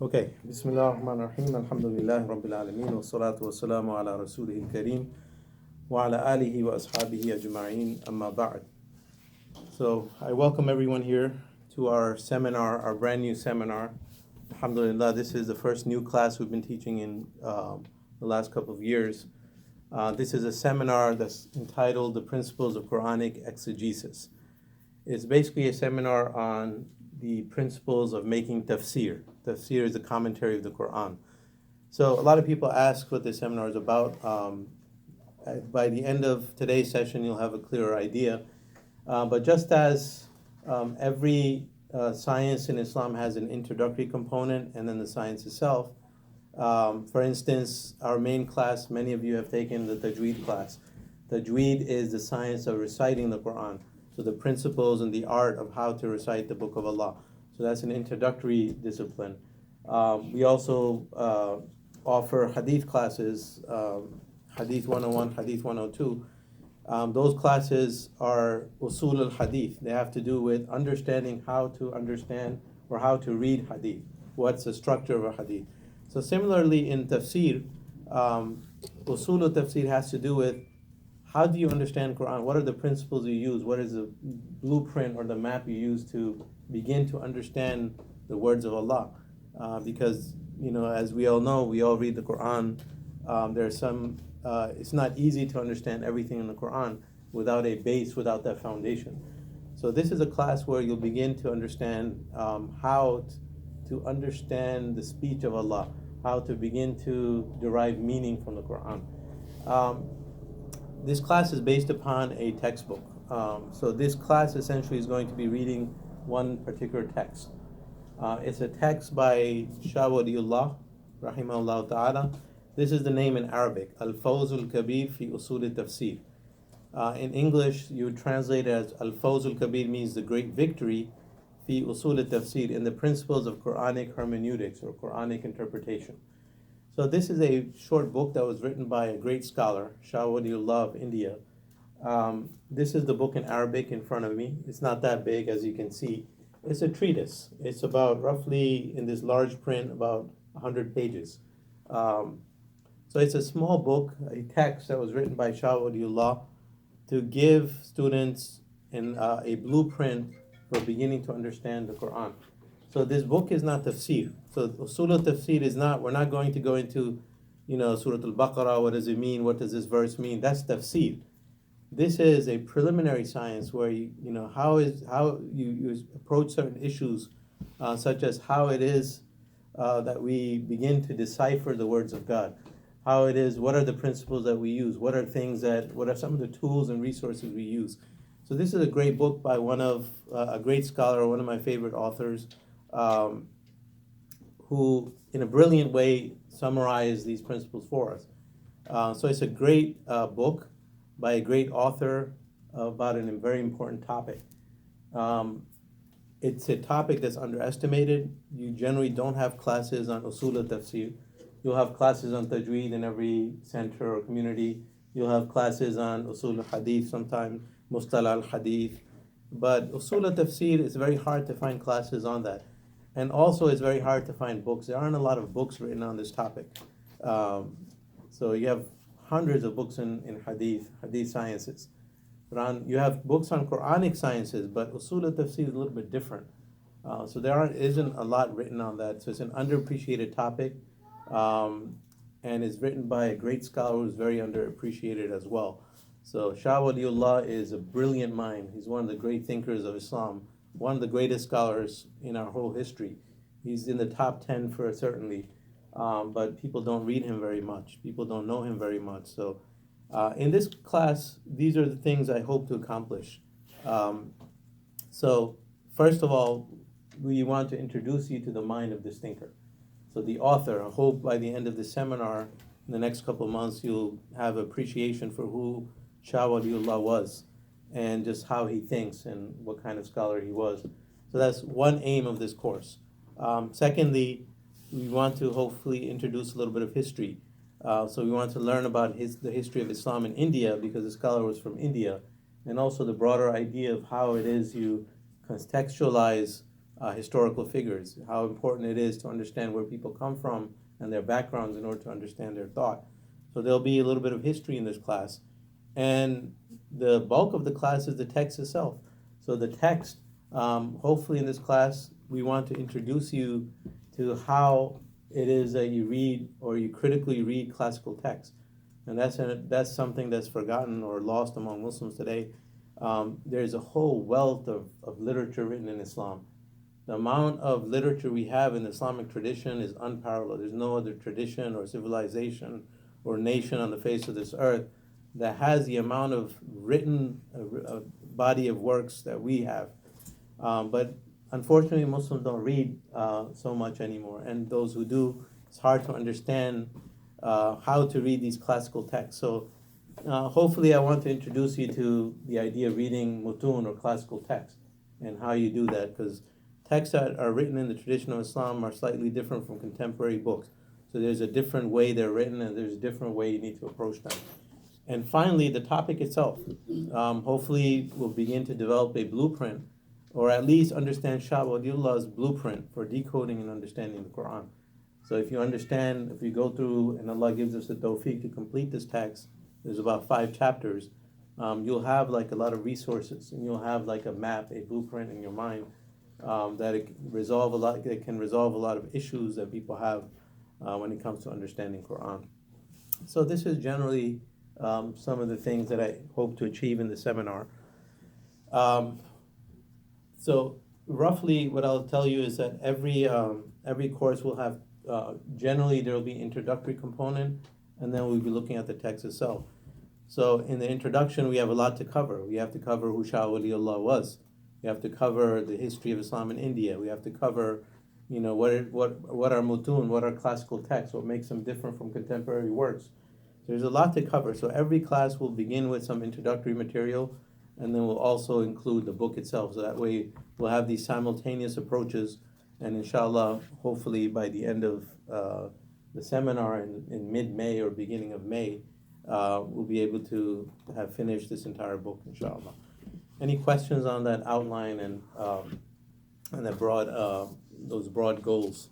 Okay, Bismillah ar-Rahman ar-Rahim, Alhamdulillah Rabbil Alameen, wa salatu wa salamu ala Rasulih al-Kareem, wa ala alihi wa ashabihi ajma'een, amma ba'd. So, I welcome everyone here to our seminar, our brand new seminar. Alhamdulillah, this is the first new class we've been teaching in the last couple of years. This is a seminar that's entitled The Principles of Qur'ānic Exegesis. It's basically a seminar on the principles of making tafsir. Tafsir is the commentary of the Quran. So a lot of people ask what this seminar is about. By the end of today's session, you'll have a clearer idea. But just as every science in Islam has an introductory component and then the science itself, for instance, our main class, many of you have taken the Tajweed class. Tajweed is the science of reciting the Quran. So the principles and the art of how to recite the Book of Allah. So that's an introductory discipline. We also offer hadith classes, hadith 101, hadith 102. Those classes are Uṣūl al-Hadith. They have to do with understanding how to understand or how to read hadith. What's the structure of a hadith? So similarly in tafsir, Uṣūl al-Tafsīr has to do with how do you understand Quran? What are the principles you use? What is the blueprint or the map you use to begin to understand the words of Allah? Because, as we all know, we all read the Quran. There's some, it's not easy to understand everything in the Quran without a base, without that foundation. So this is a class where you'll begin to understand how to understand the speech of Allah, how to begin to derive meaning from the Quran. This class is based upon a textbook. So this class essentially is going to be reading one particular text. It's a text by Shāh Walīullah, rahimahullah ta'ala. This is the name in Arabic, al-Fawz al-Kabīr fi Uṣūl al-Tafsīr. In English, you would translate it as al-Fawz al-Kabīr means the great victory, fi Uṣūl al-Tafsīr, in the principles of Qur'ānic Hermeneutics or Qur'anic interpretation. So this is a short book that was written by a great scholar, Shāh Walīullah of India. This is the book in Arabic in front of me. It's not that big, as you can see. It's a treatise. It's about roughly, in this large print, about 100 pages. So it's a small book, a text that was written by Shāh Walīullah to give students a blueprint for beginning to understand the Quran. So this book is not tafsir. So Uṣūl al-Tafsīr is not, we're not going to go into, Surah al-Baqarah, what does it mean, what does this verse mean? That's tafsir. This is a preliminary science where how you approach certain issues, such as how it is that we begin to decipher the words of God. How it is, what are the principles that we use? What are some of the tools and resources we use? So this is a great book by a great scholar, one of my favorite authors, who in a brilliant way summarized these principles for us. So it's a great book by a great author about a very important topic. It's a topic that's underestimated. You generally don't have classes on Uṣūl al-Tafsīr. You'll have classes on Tajweed in every center or community. You'll have classes on Uṣūl al-Hadith sometimes, Mustalah al-Hadith. But Uṣūl al-Tafsīr, is very hard to find classes on that. And also it's very hard to find books. There aren't a lot of books written on this topic. So you have hundreds of books in hadith sciences. You have books on Quranic sciences, but Uṣūl al-Tafsīr is a little bit different. So isn't a lot written on that. So it's an underappreciated topic. And it's written by a great scholar who's very underappreciated as well. So Shāh Walīullah is a brilliant mind. He's one of the great thinkers of Islam, one of the greatest scholars in our whole history. He's in the top 10 for certainly, but people don't read him very much. People don't know him very much. So in this class, these are the things I hope to accomplish. So first of all, we want to introduce you to the mind of this thinker. So the author, I hope by the end of the seminar, in the next couple of months, you'll have appreciation for who Shāh Walīullah was and just how he thinks and what kind of scholar he was. So that's one aim of this course. Secondly, we want to hopefully introduce a little bit of history. So we want to learn about the history of Islam in India, because the scholar was from India, and also the broader idea of how it is you contextualize historical figures, how important it is to understand where people come from and their backgrounds in order to understand their thought. So there'll be a little bit of history in this class. And the bulk of the class is the text itself. So the text, hopefully in this class, we want to introduce you to how it is that you read or you critically read classical text. And that's something that's forgotten or lost among Muslims today. There's a whole wealth of literature written in Islam. The amount of literature we have in the Islamic tradition is unparalleled. There's no other tradition or civilization or nation on the face of this earth that has the amount of written body of works that we have. But unfortunately, Muslims don't read so much anymore. And those who do, it's hard to understand how to read these classical texts. So hopefully I want to introduce you to the idea of reading mutun or classical text and how you do that, because texts that are written in the tradition of Islam are slightly different from contemporary books. So there's a different way they're written and there's a different way you need to approach them. And finally, the topic itself. Hopefully we'll begin to develop a blueprint, or at least understand Shāh Walīullah's blueprint for decoding and understanding the Quran. So if you understand, if you go through, and Allah gives us the tawfiq to complete this text, there's about 5 chapters, you'll have like a lot of resources, and you'll have like a map, a blueprint in your mind that it can resolve a lot of issues that people have when it comes to understanding Quran. So this is generally some of the things that I hope to achieve in the seminar. So roughly what I'll tell you is that every course will have, generally there will be an introductory component, and then we'll be looking at the text itself. So in the introduction, we have a lot to cover. We have to cover who Shāh Walīullah was. We have to cover the history of Islam in India. We have to cover, what are mutun, what are classical texts, what makes them different from contemporary works. There's a lot to cover. So every class will begin with some introductory material, and then we'll also include the book itself. So that way we'll have these simultaneous approaches, and inshallah, hopefully by the end of the seminar in mid-May or beginning of May, we'll be able to have finished this entire book, inshallah. Any questions on that outline and that those broad goals?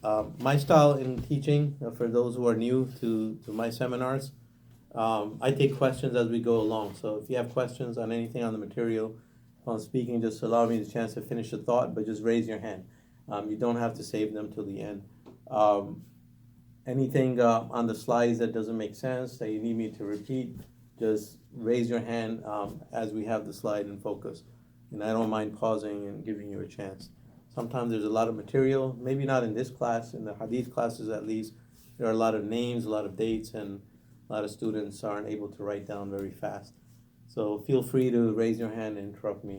My style in teaching, for those who are new to my seminars, I take questions as we go along. So if you have questions on anything on the material, if I'm speaking, just allow me the chance to finish the thought, but just raise your hand. You don't have to save them till the end. Anything on the slides that doesn't make sense, that you need me to repeat, just raise your hand as we have the slide in focus. And I don't mind pausing and giving you a chance. Sometimes there's a lot of material, maybe not in this class, in the hadith classes at least. There are a lot of names, a lot of dates, and a lot of students aren't able to write down very fast. So feel free to raise your hand and interrupt me.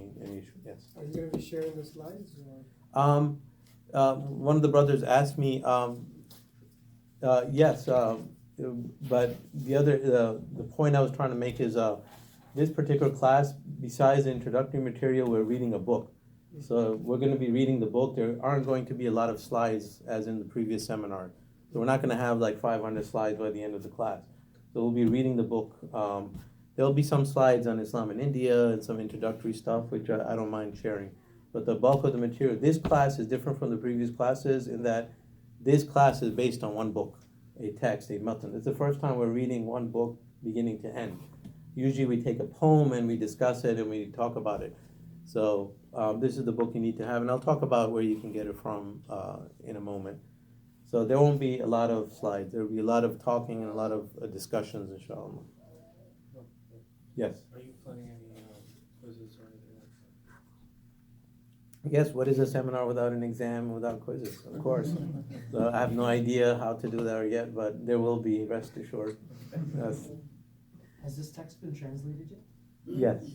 Yes. Are you going to be sharing the slides? Or? One of the brothers asked me, yes, but the point I was trying to make is this particular class, besides the introductory material, we're reading a book. So we're going to be reading the book. There aren't going to be a lot of slides as in the previous seminar. So we're not going to have like 500 slides by the end of the class. So we'll be reading the book. There'll be some slides on Islam in India and some introductory stuff, which I don't mind sharing. But the bulk of the material, this class is different from the previous classes in that this class is based on one book, a text, a matan. It's the first time we're reading one book beginning to end. Usually we take a poem and we discuss it and we talk about it. So this is the book you need to have, and I'll talk about where you can get it from in a moment. So there won't be a lot of slides. There will be a lot of talking and a lot of discussions, inshallah. Yes? Are you planning any quizzes or anything like that? Yes, what is a seminar without an exam, without quizzes? Of course. So I have no idea how to do that yet, but there will be, rest assured. Yes. Has this text been translated yet? Yes.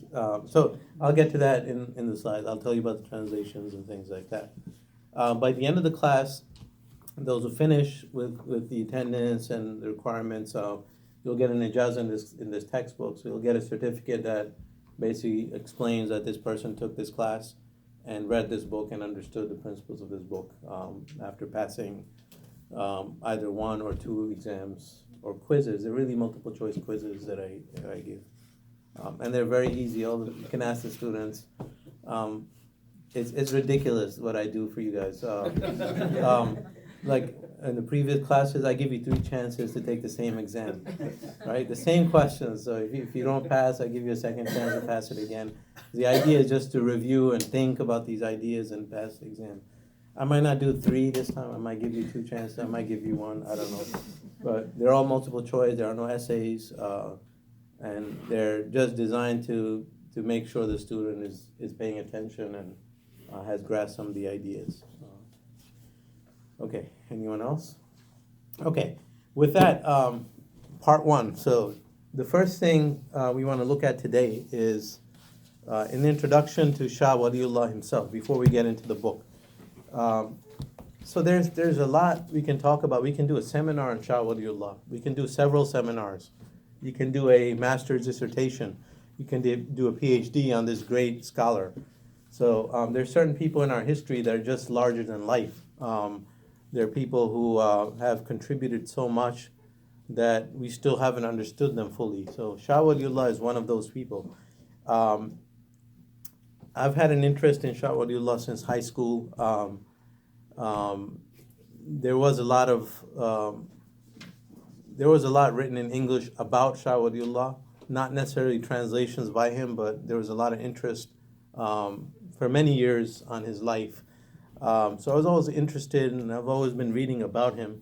So I'll get to that in the slides. I'll tell you about the translations and things like that. By the end of the class, those who finish with the attendance and the requirements, you'll get an ijazah in this textbook. So you'll get a certificate that basically explains that this person took this class and read this book and understood the principles of this book after passing either 1 or 2 exams or quizzes. They're really multiple choice quizzes that I give. And they're very easy. You can ask the students. it's ridiculous what I do for you guys. Like in the previous classes, I give you 3 chances to take the same exam, right? The same questions. So if you don't pass, I give you a second chance to pass it again. The idea is just to review and think about these ideas and pass the exam. I might not do 3 this time. I might give you 2 chances. I might give you 1. I don't know. But they're all multiple choice. There are no essays, and they're just designed to make sure the student is paying attention and has grasped some of the ideas. Okay, anyone else? Okay, with that, part 1. So the first thing we want to look at today is an introduction to Shah Walīullah himself before we get into the book. So there's a lot we can talk about. We can do a seminar on Shah Walīullah. We can do several seminars. You can do a master's dissertation. You can do a PhD on this great scholar. So there's certain people in our history that are just larger than life. There are people who have contributed so much that we still haven't understood them fully. So Shah Walīullah is one of those people. I've had an interest in Shah Walīullah since high school. There was a lot written in English about Shah Walīullah, not necessarily translations by him, but there was a lot of interest for many years on his life. So I was always interested, and I've always been reading about him.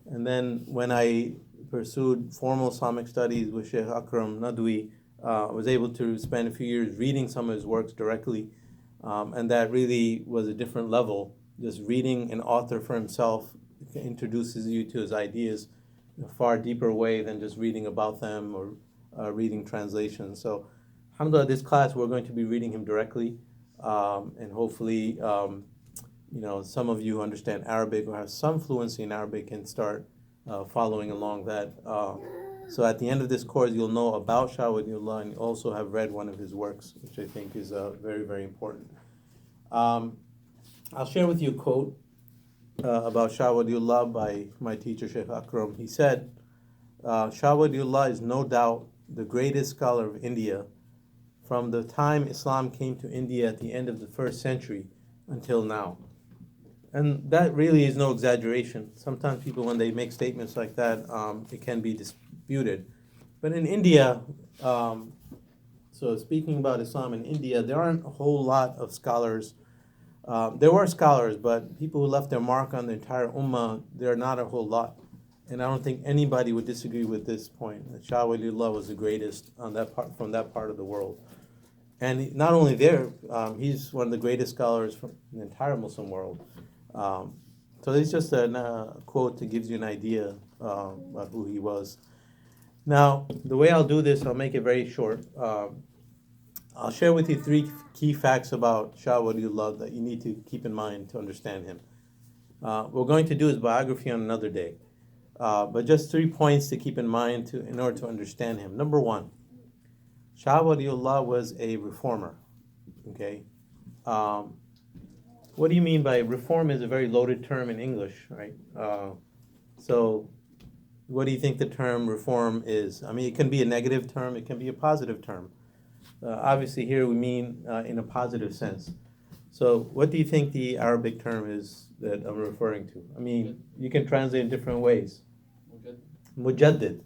And then when I pursued formal Islamic studies with Sheikh Akram Nadwi, I was able to spend a few years reading some of his works directly, and that really was a different level. Just reading an author for himself introduces you to his ideas in a far deeper way than just reading about them or reading translations. So, alhamdulillah, this class we're going to be reading him directly, and hopefully, some of you understand Arabic or have some fluency in Arabic and start following along that. So at the end of this course, you'll know about Shah Walīullah, and you also have read one of his works, which I think is very, very important. I'll share with you a quote about Shah Walīullah by my teacher, Sheikh Akram. He said, Shah Walīullah is no doubt the greatest scholar of India from the time Islam came to India at the end of the 1st century until now. And that really is no exaggeration. Sometimes people, when they make statements like that, it can be disputed. But in India, so speaking about Islam in India, there aren't a whole lot of scholars. There were scholars, but people who left their mark on the entire ummah, there are not a whole lot. And I don't think anybody would disagree with this point, that Shah Walīullah was the greatest on that part, from that part of the world. And not only there, he's one of the greatest scholars from the entire Muslim world. So it's just a quote that gives you an idea about who he was. Now, the way I'll do this, I'll make it very short. I'll share with you 3 key facts about Shah Walīullah that you need to keep in mind to understand him. We're going to do his biography on another day, but just 3 points to keep in mind in order to understand him. Number 1, Shah Walīullah was a reformer. Okay. What do you mean by reform? Is a very loaded term in English, right? So what do you think the term reform is? I mean, it can be a negative term, it can be a positive term. Obviously here we mean in a positive sense. So what do you think the Arabic term is that I'm referring to? I mean, you can translate in different ways. Mujaddid.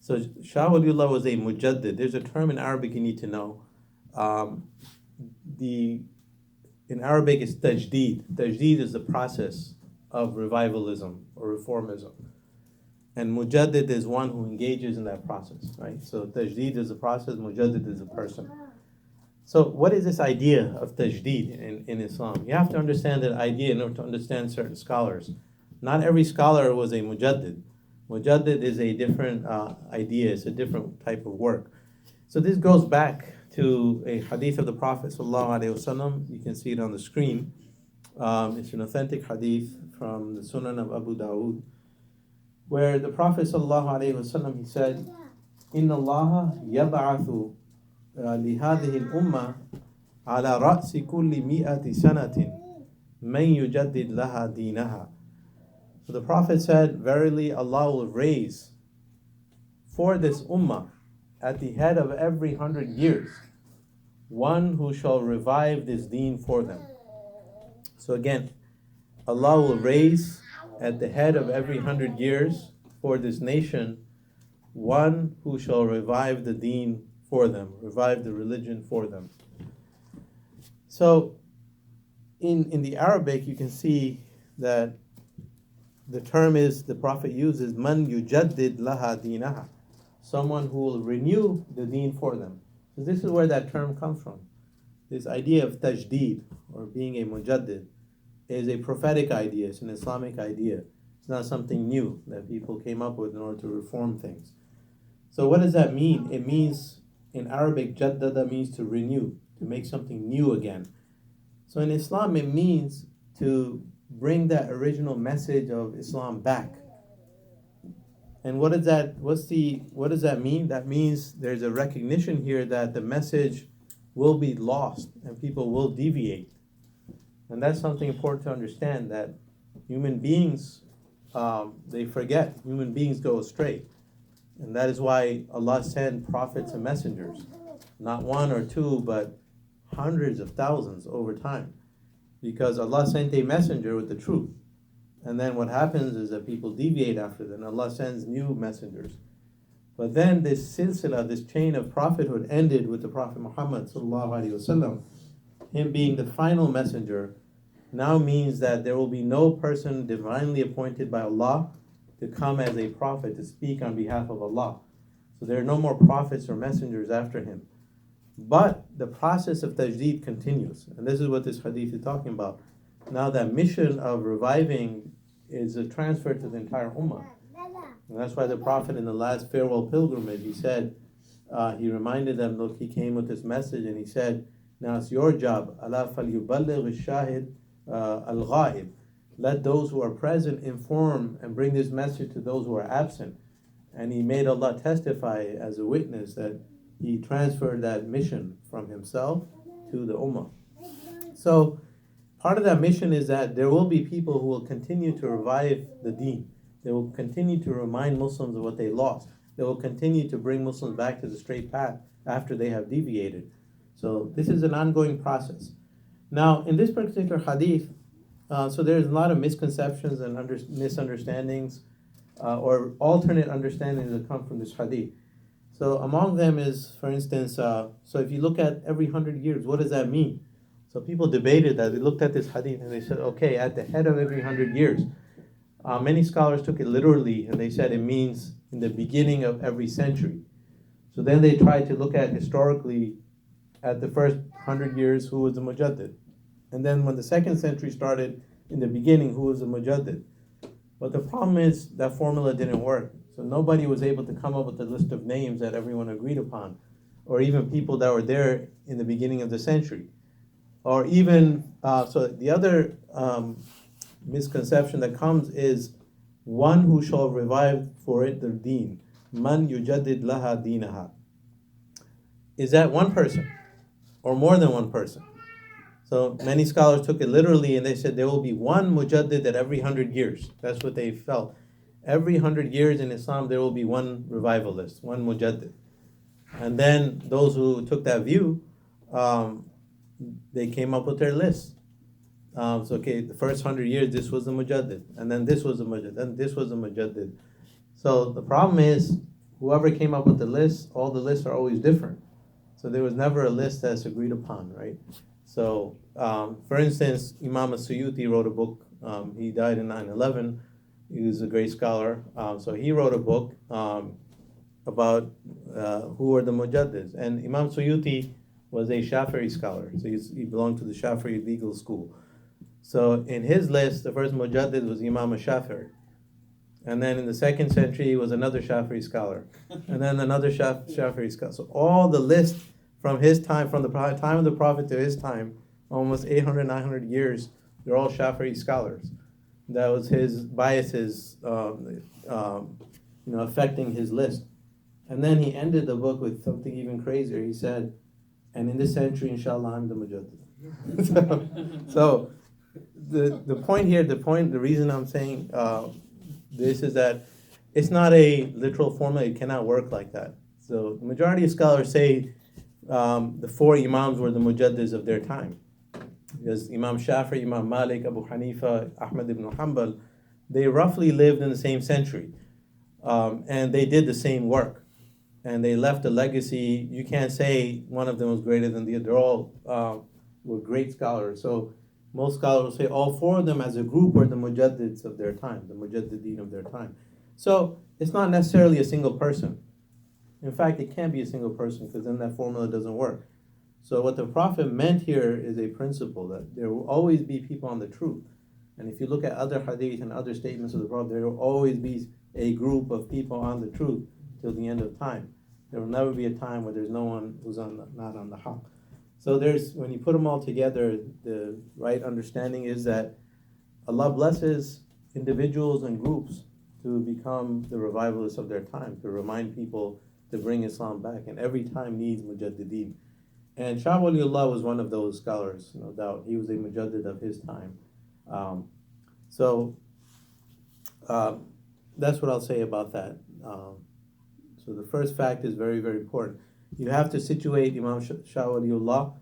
So Shah Walīullah was a mujaddid. There's a term in Arabic you need to know. In Arabic, it's tajdeed. Tajdeed is the process of revivalism or reformism. And mujaddid is one who engages in that process, right? So tajdeed is the process, mujaddid is a person. So what is this idea of tajdeed in Islam? You have to understand that idea in order to understand certain scholars. Not every scholar was a mujaddid. Mujaddid is a different idea, it's a different type of work. So this goes back to a hadith of the Prophet ﷺ. You can see it on the screen. It's an authentic hadith from the Sunan of Abu Dawud, where the Prophet ﷺ, he said, "Inna Allah yab'athu lihadihi al-ummah ala ra'si kulli mi'ati sanatin man yujaddid laha dinaha." So the Prophet said, verily Allah will raise for this ummah at the head of every 100 years one who shall revive this deen for them. So again, Allah will raise at the head of every 100 years for this nation one who shall revive the deen for them, revive the religion for them. So in the Arabic, you can see that the term is, the Prophet uses, man yujaddid laha dinaha, someone who will renew the deen for them. So this is where that term comes from. This idea of tajdeed, or being a mujaddid, is a prophetic idea. It's an Islamic idea. It's not something new that people came up with in order to reform things. So what does that mean? It means, in Arabic, jaddada means to renew, to make something new again. So in Islam, it means to bring that original message of Islam back. And what does that mean? That means there's a recognition here that the message will be lost and people will deviate. And that's something important to understand, that human beings, they forget. Human beings go astray. And that is why Allah sent prophets and messengers. Not one or two, but hundreds of thousands over time. Because Allah sent a messenger with the truth. And then what happens is that people deviate after them. Allah sends new messengers. But then this silsila, this chain of prophethood, ended with the Prophet Muhammad sallallahu alaihi wasallam. Him being the final messenger now means that there will be no person divinely appointed by Allah to come as a prophet to speak on behalf of Allah. So there are no more prophets or messengers after him. But the process of tajdeed continues. And this is what this hadith is talking about. Now that mission of reviving is a transfer to the entire ummah. And that's why the Prophet in the last farewell pilgrimage, he said, he reminded them, look, he came with this message and he said, now it's your job. Ala falyuballigh ash-shahid al-ghaib. Let those who are present inform and bring this message to those who are absent. And he made Allah testify as a witness that he transferred that mission from himself to the ummah. So part of that mission is that there will be people who will continue to revive the deen. They will continue to remind Muslims of what they lost. They will continue to bring Muslims back to the straight path after they have deviated. So this is an ongoing process. Now, in this particular hadith, so there's a lot of misconceptions and misunderstandings or alternate understandings that come from this hadith. So among them is, for instance, so if you look at every 100 years, what does that mean? So people debated that. They looked at this hadith and they said, okay, at the head of every 100 years. Many scholars took it literally and they said it means in the beginning of every century. So then they tried to look at historically at the first 100 years who was the mujaddid. And then when the second century started, in the beginning, who was the mujaddid. But the problem is that formula didn't work. So nobody was able to come up with a list of names that everyone agreed upon, or even people that were there in the beginning of the century. Or even, so the other misconception that comes is one who shall revive for it the deen. Man yujaddid laha dinaha. Is that one person or more than one person? So many scholars took it literally and they said there will be one mujaddid at every 100 years. That's what they felt. Every 100 years in Islam there will be one revivalist, one mujaddid. And then those who took that view, they came up with their list. So okay, the first 100 years this was the mujaddid, and then this was the mujaddid, and this was the mujaddid. So the problem is, whoever came up with the list, all the lists are always different. So there was never a list that's agreed upon, right? So, for instance, Imam al-Suyuti wrote a book. He died in 9/11. He was a great scholar. So he wrote a book about who are the mujaddids. And Imam Suyuti was a Shafi'i scholar. So he belonged to the Shafi'i legal school. So in his list, the first mujaddid was Imam al-Shafi'i. And then in the second century was another Shafi'i scholar. And then another Shafi'i scholar. So all the list from his time, from the time of the Prophet to his time, almost 800, 900 years, they're all Shafi'i scholars. That was his biases, affecting his list. And then he ended the book with something even crazier. He said, and in this century, inshallah, I'm the mujaddid. So the point here, the reason I'm saying this is that it's not a literal formula. It cannot work like that. So the majority of scholars say the four imams were the mujaddids of their time. because Imam Shafi'i, Imam Malik, Abu Hanifa, Ahmad ibn Hanbal, they roughly lived in the same century. And they did the same work. And they left a legacy. You can't say one of them was greater than the other. They're all were great scholars. So most scholars will say all four of them as a group were the mujaddids of their time, the mujaddideen of their time. So it's not necessarily a single person. In fact, it can't be a single person because then that formula doesn't work. So what the Prophet meant here is a principle that there will always be people on the truth. And if you look at other hadith and other statements of the Prophet, there will always be a group of people on the truth till the end of time. There will never be a time where there's no one who's not on the haqq. So when you put them all together, the right understanding is that Allah blesses individuals and groups to become the revivalists of their time, to remind people to bring Islam back. And every time needs mujaddideen. And Shāh Walīullah was one of those scholars, no doubt. He was a mujaddid of his time. That's what I'll say about that. So the first fact is very, very important. You have to situate Imam Shāh Walīullah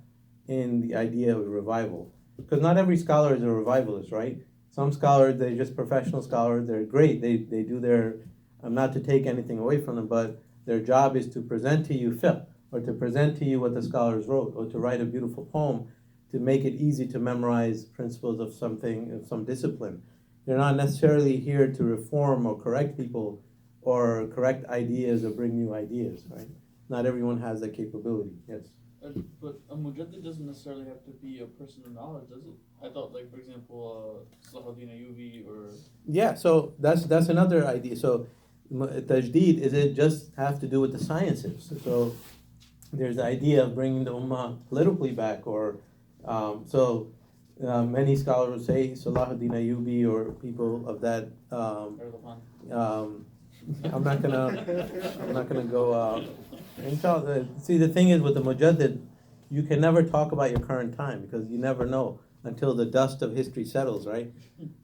in the idea of revival. Because not every scholar is a revivalist, right? Some scholars, they're just professional scholars. They're great. They do their, not to take anything away from them, but their job is to present to you fiqh, or to present to you what the scholars wrote, or to write a beautiful poem to make it easy to memorize principles of something, of some discipline. They're not necessarily here to reform or correct people or correct ideas or bring new ideas, right? Not everyone has that capability, yes. But a mujaddid doesn't necessarily have to be a person of knowledge, does it? I thought, like, for example, Salahuddin Ayyubi or... Yeah, so that's another idea. So tajdeed, is it just have to do with the sciences? So there's the idea of bringing the ummah politically back, or many scholars would say Salahuddin Ayyubi or people of that. I'm not gonna go. Inshallah. See, the thing is with the mujaddid, you can never talk about your current time because you never know until the dust of history settles, right?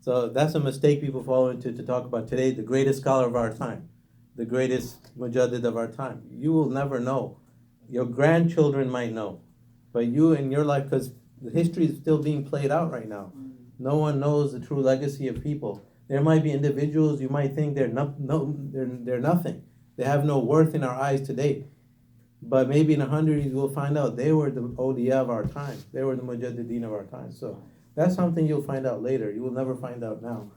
So that's a mistake people fall into, to talk about today the greatest scholar of our time, the greatest mujaddid of our time. You will never know. Your grandchildren might know, but you in your life, because the history is still being played out right now. No one knows the true legacy of people. There might be individuals you might think they're nothing. They have no worth in our eyes today. But maybe in 100 years we'll find out they were the awliya of our time. They were the mujaddideen of our time. So that's something you'll find out later. You will never find out now.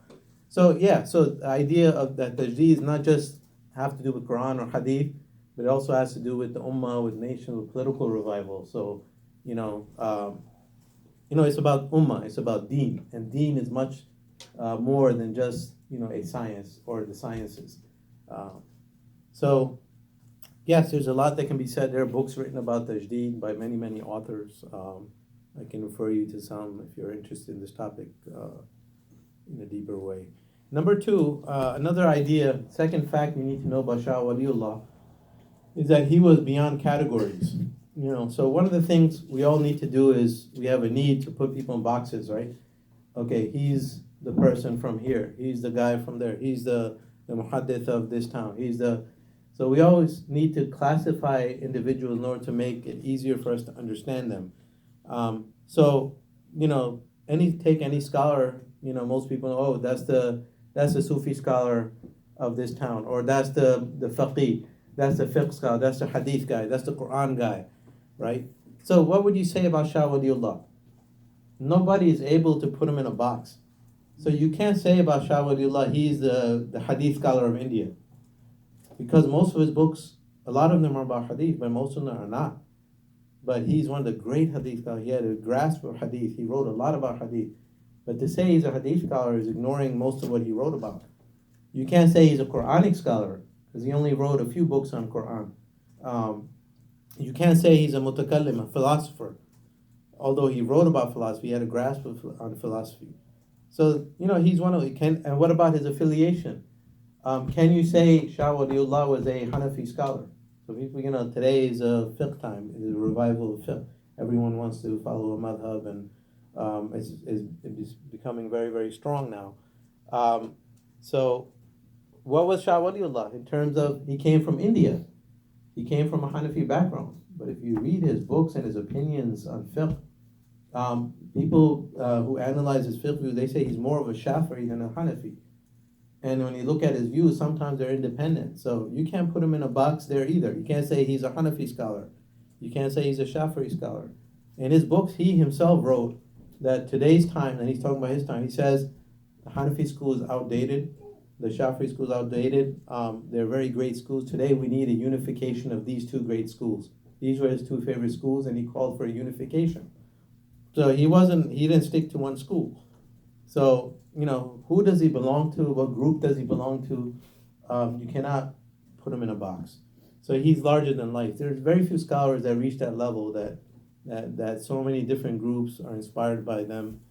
So yeah, so the idea of that tajdeed is not just have to do with Quran or Hadith, but it also has to do with the ummah, with nation, with political revival. So, it's about ummah, it's about deen. And deen is much more than just, a science or the sciences. Yes, there's a lot that can be said. There are books written about tajdeed by many, many authors. I can refer you to some if you're interested in this topic in a deeper way. Number two, another idea, second fact you need to know about Shāh Walīullah is that he was beyond categories. So one of the things we all need to do is we have a need to put people in boxes, right? Okay, he's the person from here. He's the guy from there. He's the muhaddith of this town. So we always need to classify individuals in order to make it easier for us to understand them. Take any scholar, most people know, oh, that's the Sufi scholar of this town, or that's the faqih, that's the fiqh scholar, that's the hadith guy, that's the Quran guy, right? So what would you say about Shāh Walīullah? Nobody is able to put him in a box. So you can't say about Shāh Walīullah he's the hadith scholar of India. Because most of his books, a lot of them are about hadith, but most of them are not. But he's one of the great hadith scholars. He had a grasp of hadith. He wrote a lot about hadith. But to say he's a hadith scholar is ignoring most of what he wrote about. You can't say he's a Qur'anic scholar, because he only wrote a few books on Qur'an. You can't say he's a mutakallim, a philosopher. Although he wrote about philosophy, he had a grasp on philosophy. So, he's one of and what about his affiliation? Can you say Shāh Walīullah was a Hanafi scholar? So people, today is a fiqh time, is a revival of fiqh. Everyone wants to follow a madhab, and it's becoming very, very strong now. So what was Shāh Walīullah in terms of, he came from India. He came from a Hanafi background. But if you read his books and his opinions on fiqh, People who analyze his fiqh view, they say he's more of a Shafi'i than a Hanafi. And when you look at his views, sometimes they're independent. So you can't put him in a box there either. You can't say he's a Hanafi scholar. You can't say he's a Shafi'i scholar. In his books, he himself wrote that today's time, and he's talking about his time, he says the Hanafi school is outdated, the Shafi'i school is outdated. They're very great schools. Today we need a unification of these two great schools. These were his two favorite schools, and he called for a unification. So he didn't stick to one school. So, who does he belong to? What group does he belong to? You cannot put him in a box. So he's larger than life. There's very few scholars that reach that level that so many different groups are inspired by them,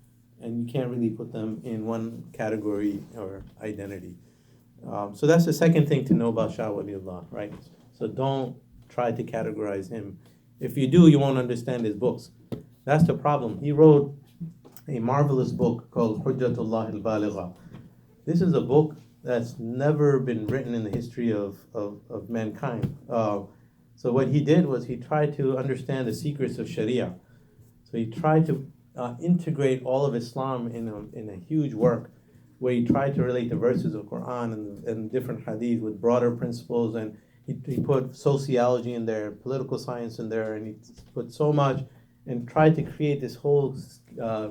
and you can't really put them in one category or identity. So that's the second thing to know about Shah Walīullah, right? So don't try to categorize him. If you do, you won't understand his books. That's the problem. He wrote a marvelous book called Hujjatullah al-Baligha. This is a book that's never been written in the history of mankind. So what he did was he tried to understand the secrets of Sharia. So he tried to integrate all of Islam in a huge work where he tried to relate the verses of Quran and different hadith with broader principles, and he put sociology in there, political science in there, and he put so much and tried to create this whole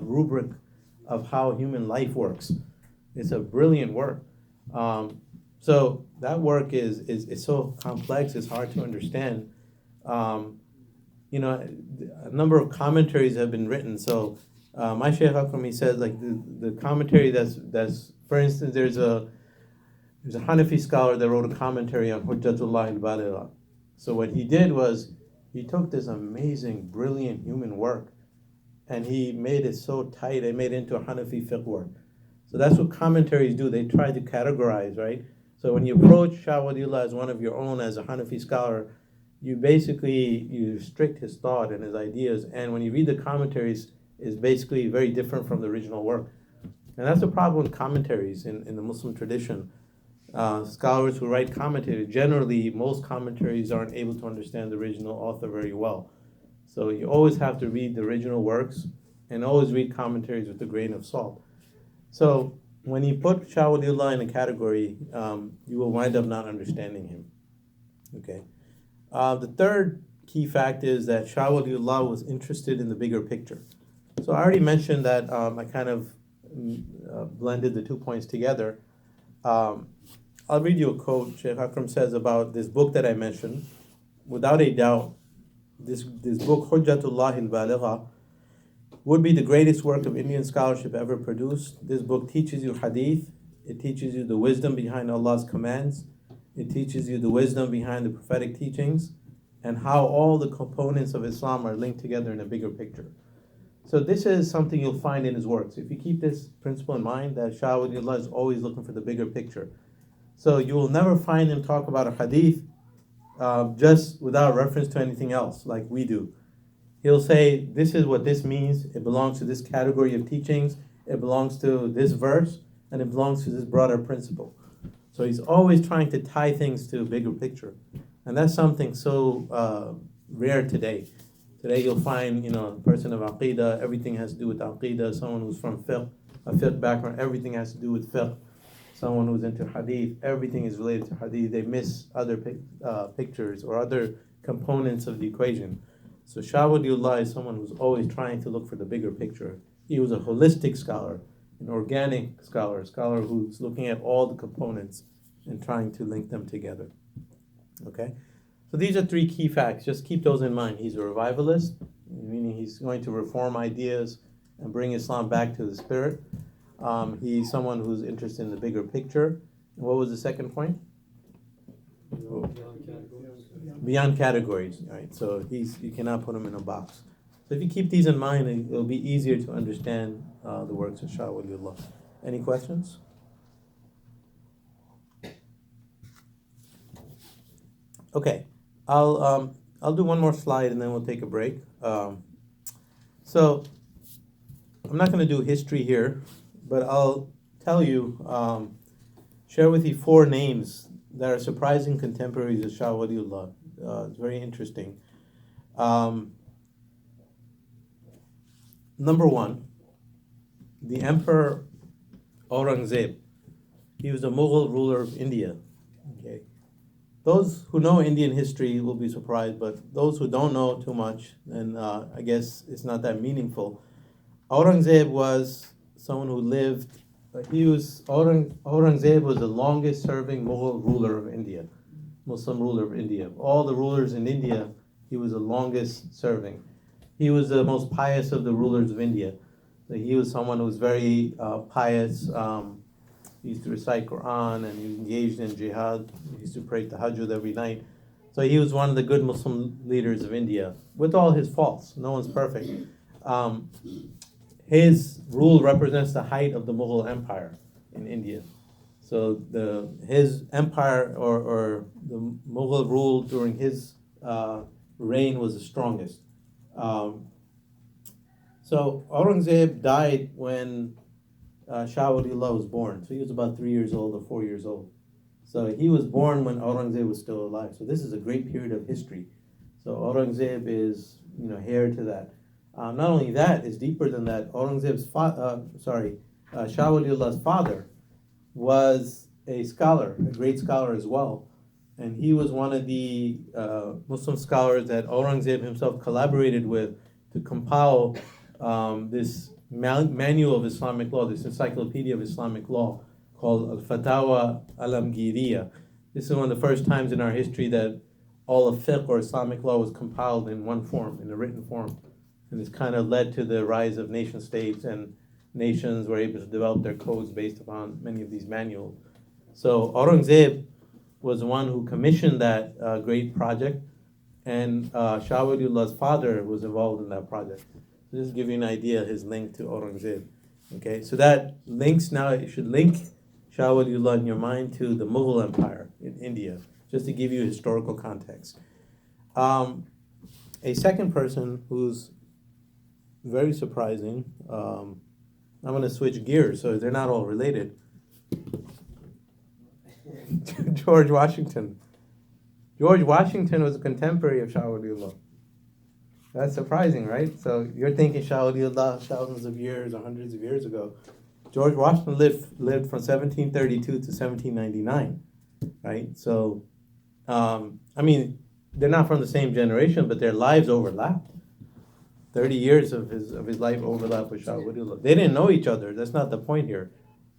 rubric of how human life works. It's a brilliant work. So that work is so complex, it's hard to understand. A number of commentaries have been written. So my Shaykh Akram, he says, like the commentary that's for instance, there's a Hanafi scholar that wrote a commentary on Hujjatullah al-Baligha. So what he did was he took this amazing, brilliant human work and he made it so tight, and made it into a Hanafi fiqh work. So that's what commentaries do. They try to categorize, right? So when you approach Shah Walīullah as one of your own, as a Hanafi scholar, you restrict his thought and his ideas. And when you read the commentaries, it's basically very different from the original work. And that's the problem with commentaries in the Muslim tradition. Scholars who write commentaries, generally, most commentaries aren't able to understand the original author very well. So you always have to read the original works and always read commentaries with a grain of salt. So when you put Shah Walīullah in a category, you will wind up not understanding him. Okay. The third key fact is that Shah Walīullah was interested in the bigger picture. So I already mentioned that I kind of blended the 2 points together. I'll read you a quote Shaykh Akram says about this book that I mentioned. Without a doubt, this book, Hujjatullah al-Baligha, would be the greatest work of Indian scholarship ever produced. This book teaches you hadith, it teaches you the wisdom behind Allah's commands, it teaches you the wisdom behind the prophetic teachings, and how all the components of Islam are linked together in a bigger picture. So this is something you'll find in his works. If you keep this principle in mind, that Shah Walīullah is always looking for the bigger picture. So you will never find him talk about a hadith just without reference to anything else, like we do. He'll say, this is what this means, it belongs to this category of teachings, it belongs to this verse, and it belongs to this broader principle. So he's always trying to tie things to a bigger picture. And that's something so rare today. Today you'll find, a person of Aqidah, everything has to do with Aqidah, someone who's from fiqh, a fiqh background, everything has to do with fiqh. Someone who's into hadith, everything is related to hadith. They miss other pictures or other components of the equation. So Shah Walīullah is someone who's always trying to look for the bigger picture. He was a holistic scholar, an organic scholar, a scholar who's looking at all the components and trying to link them together. Okay? So these are 3 key facts. Just keep those in mind. He's a revivalist, meaning he's going to reform ideas and bring Islam back to the spirit. He's someone who's interested in the bigger picture. And what was the second point? Beyond categories, right? So you cannot put him in a box. So if you keep these in mind, it'll be easier to understand the works of Shah Walīullah. Any questions? Okay, I'll do one more slide and then we'll take a break. So I'm not going to do history here, but I'll tell you, share with you 4 names that are surprising contemporaries of Shah Walīullah. It's very interesting. number one, the Emperor Aurangzeb, he was a Mughal ruler of India. Okay, those who know Indian history will be surprised, but those who don't know too much, then I guess it's not that meaningful. Aurangzeb was someone who lived. Aurangzeb was the longest serving Mughal ruler of India, Muslim ruler of India. Of all the rulers in India, he was the longest serving. He was the most pious of the rulers of India. So he was someone who was very pious. He used to recite Quran and he engaged in jihad. He used to pray tahajjud every night. So he was one of the good Muslim leaders of India, with all his faults. No one's perfect. His rule represents the height of the Mughal Empire in India. So his empire or the Mughal rule during his reign was the strongest. So Aurangzeb died when Shāh Walīullah was born. So he was about 3 years old or 4 years old. So he was born when Aurangzeb was still alive. So this is a great period of history. So Aurangzeb is, heir to that. Not only that, it's deeper than that. Shāh Walīullah's father was a scholar, a great scholar as well. And he was one of the Muslim scholars that Aurangzeb himself collaborated with to compile this manual of Islamic law, this encyclopedia of Islamic law called al-Fatawa al-Amgiriya. This is one of the first times in our history that all of fiqh or Islamic law was compiled in one form, in a written form. And this kind of led to the rise of nation states, and nations were able to develop their codes based upon many of these manuals. So Aurangzeb was the one who commissioned that great project, and Shāh Walīullah's father was involved in that project. So just to give you an idea of his link to Aurangzeb. Okay, so that links now, you should link Shāh Walīullah in your mind to the Mughal Empire in India, just to give you historical context. A second person who's very surprising, I'm going to switch gears, so they're not all related. George Washington. George Washington was a contemporary of Shāh Walīullah. That's surprising, right? So you're thinking Shāh Walīullah thousands of years or hundreds of years ago. George Washington lived from 1732 to 1799, right? So, they're not from the same generation, but their lives overlapped. 30 years of his life overlapped with Shāh Walīullah. They didn't know each other. That's not the point here.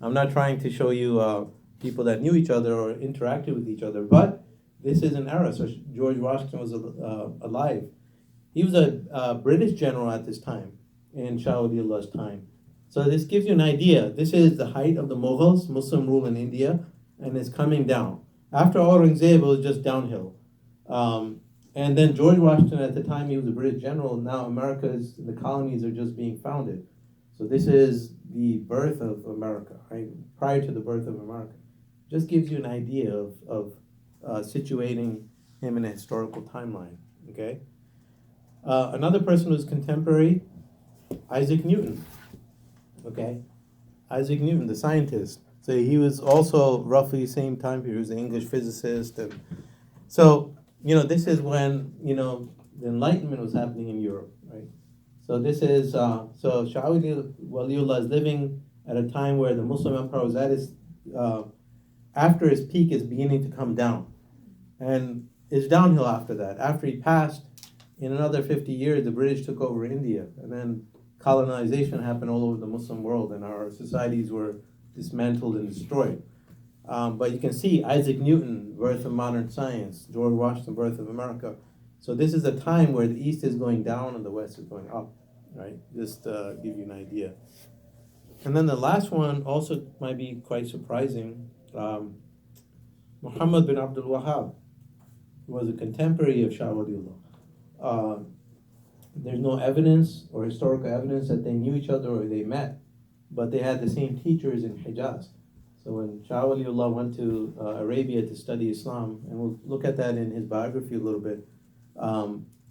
I'm not trying to show you people that knew each other or interacted with each other, but this is an era. So George Washington was alive. He was a British general at this time, in Shāh Walīullah's time. So this gives you an idea. This is the height of the Mughals, Muslim rule in India, and it's coming down. After Aurangzeb, it was just downhill. And then George Washington, at the time he was a British general, now the colonies are just being founded. So this is the birth of America, right? Prior to the birth of America. Just gives you an idea of situating him in a historical timeline, okay? Another person who's contemporary, Isaac Newton, okay? Isaac Newton, the scientist. So he was also roughly the same time period. He was an English physicist. And so, this is when, the Enlightenment was happening in Europe, right? So this is, Shāh Walīullah is living at a time where the Muslim Empire was at its, after his peak, is beginning to come down. And it's downhill after that. After he passed, in another 50 years, the British took over India. And then colonization happened all over the Muslim world, and our societies were dismantled and destroyed. But you can see Isaac Newton, birth of modern science, George Washington, birth of America. So this is a time where the East is going down and the West is going up, right? Just to give you an idea. And then the last one also might be quite surprising. Muhammad bin Abdul Wahhab was a contemporary of Shāh Walīullah. There's no evidence or historical evidence that they knew each other or they met, but they had the same teachers in Hijaz. So when Shāh Walīullah went to Arabia to study Islam, and we'll look at that in his biography a little bit,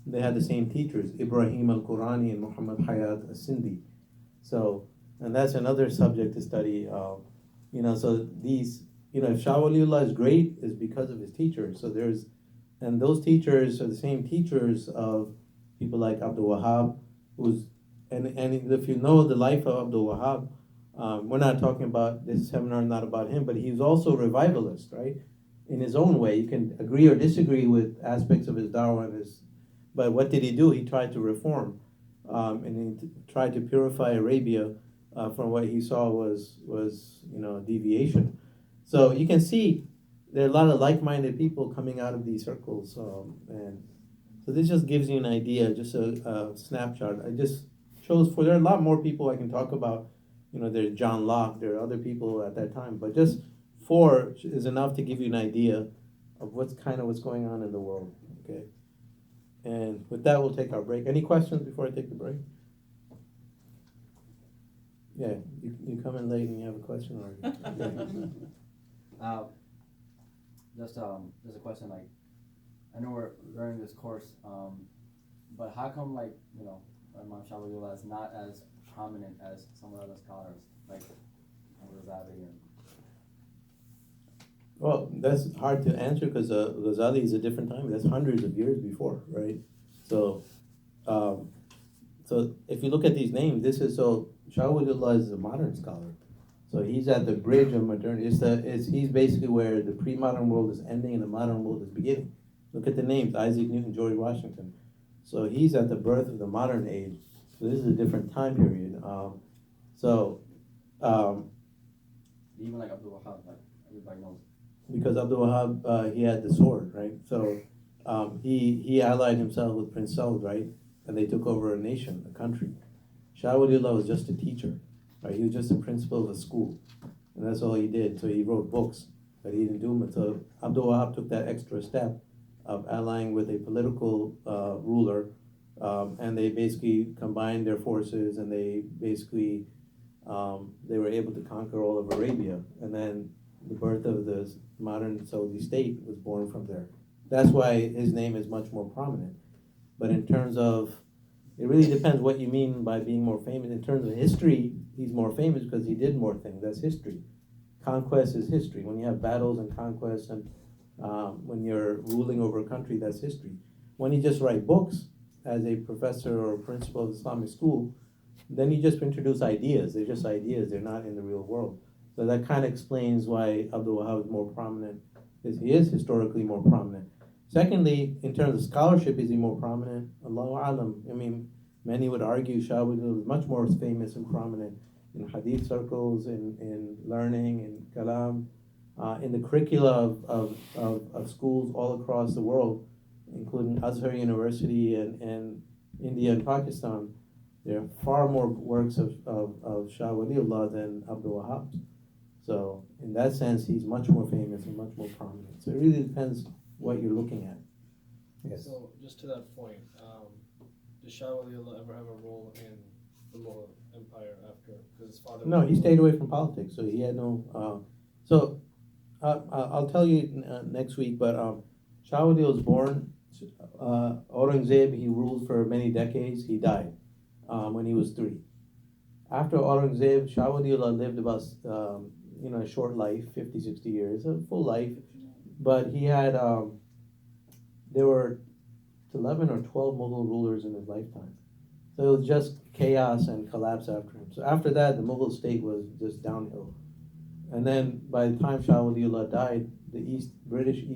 they had the same teachers, Ibrahim al-Qurani and Muhammad Hayat al-Sindhi. So, and that's another subject to study. So these, if Shāh Walīullah is great, is because of his teachers. So and those teachers are the same teachers of people like Abdul Wahhab, who's and if you know the life of Abdul Wahab, we're not talking about this seminar, not about him, but he was also a revivalist, right? In his own way, you can agree or disagree with aspects of his dawah and but what did he do? He tried to reform, and he tried to purify Arabia from what he saw was deviation. So you can see there are a lot of like-minded people coming out of these circles, and so this just gives you an idea, just a snapshot. I just chose there are a lot more people I can talk about. There's John Locke, there are other people at that time, but just 4 is enough to give you an idea of what's going on in the world. Okay, and with that, we'll take our break. Any questions before I take the break? Yeah, you come in late and you have a question already. Okay. Just a question, like, I know we're learning this course, but how come, like, Imam Shāh Walīullah is not as prominent as some of the other scholars, like Ghazali and... Well, that's hard to answer because Ghazali is a different time. That's hundreds of years before, right? So if you look at these names, Shāh Walīullah is a modern scholar. So he's at the bridge of modernity. He's basically where the pre-modern world is ending and the modern world is beginning. Look at the names: Isaac Newton, George Washington. So he's at the birth of the modern age. So this is a different time period. Even like Abdul Wahab, like everybody knows. Because Abdul Wahab, he had the sword, right? So he allied himself with Prince Saud, right? And they took over a nation, a country. Shāh Walīullah was just a teacher, right? He was just a principal of a school, and that's all he did. So he wrote books, but he didn't do much. So Abdul Wahab took that extra step of allying with a political ruler, and they basically combined their forces, and they basically they were able to conquer all of Arabia, and then the birth of the modern Saudi state was born from there. That's why his name is much more prominent. But in terms of, it really depends what you mean by being more famous. In terms of history, he's more famous because he did more things. That's history. Conquest is history. When you have battles and conquests, and when you're ruling over a country, that's history. When you just write books as a professor or principal of Islamic school, then you just introduce ideas. They're just ideas. They're not in the real world. So that kind of explains why Abdul Wahab is more prominent. He is historically more prominent. Secondly, in terms of scholarship, is he more prominent? Allahu Alam. I mean, many would argue Shāh Walīullah is much more famous and prominent in hadith circles, in learning, in kalam, in the curricula of schools all across the world, including Azhar University and India and Pakistan. There are far more works of Shāh Walīullah than Abdul Wahab. So in that sense, he's much more famous and much more prominent. So it really depends what you're looking at. Yes. So just to that point, did Shāh Walīullah ever have a role in the Mughal Empire after? Because his father. No, he stayed away from politics, so he had no. I'll tell you next week. But Shāh Walīullah was born. Aurangzeb, he ruled for many decades. He died when he was 3. After Aurangzeb, Shāh Walīullah lived about a short life, 50, 60 years, a full life. But he had, there were 11 or 12 Mughal rulers in his lifetime. So it was just chaos and collapse after him. So after that, the Mughal state was just downhill. And then by the time Shāh Walīullah died, the British East